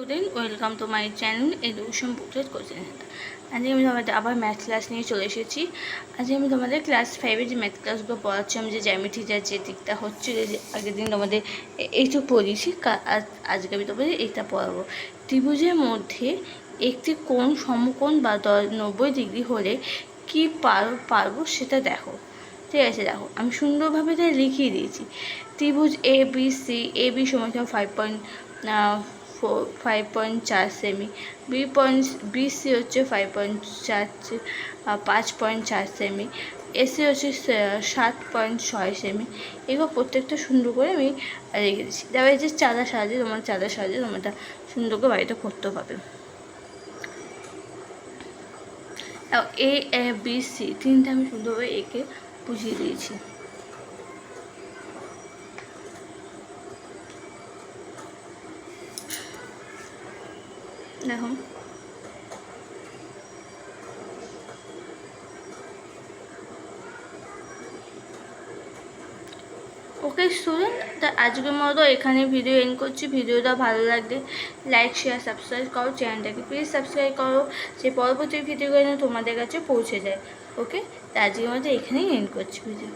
Student, welcome to my channel education booklet coaching centre. আজকে আমি তোমাদের আবার ম্যাথ ক্লাস নিয়ে চলে এসেছি। আজকে আমি তোমাদের ক্লাস 5-এর যে ম্যাথ ক্লাসগুলো পড়াচ্ছি, আমি যে জ্যামিতিটার যে দিকটা হচ্ছে, যে আগের দিন তোমাদের এইটুকু পড়িয়েছি, আজকে আমি তোমাদের এইটা পড়াবো। ত্রিভুজের মধ্যে একটি কোণ সমকোণ বা 90 ডিগ্রি হলে কী পারবো সেটা দেখো। ঠিক আছে, দেখো আমি সুন্দরভাবে এটা লিখিয়ে দিয়েছি। ত্রিভুজ A B C, A B সমান 5.4 সেমি, বি সি হচ্ছে 5.4 সেমি, এসি হচ্ছে 7.6 সেমি। এগুলো প্রত্যেকটা সুন্দর করে আমি রেখে দিচ্ছি। তারপরে এই যে চাঁদার সাহায্যে তোমরা এটা সুন্দর করে বাড়িতে করতে পারবে। এ বি সি তিনটা আমি সুন্দরভাবে একে বুঝিয়ে দিয়েছি। দেখো ওকে স্টুডেন্ট, তা আজকের মতো এখানে ভিডিও এন্ড করছি। ভিডিওটা ভালো লাগলে লাইক শেয়ার সাবস্ক্রাইব করো, চ্যানেলটাকে প্লিজ সাবস্ক্রাইব করো, যে পরবর্তী ভিডিওগুলো যেন তোমাদের কাছে পৌঁছে যায়। ওকে, তা আজকের মতো এখানেই এন্ড করছি ভিডিও।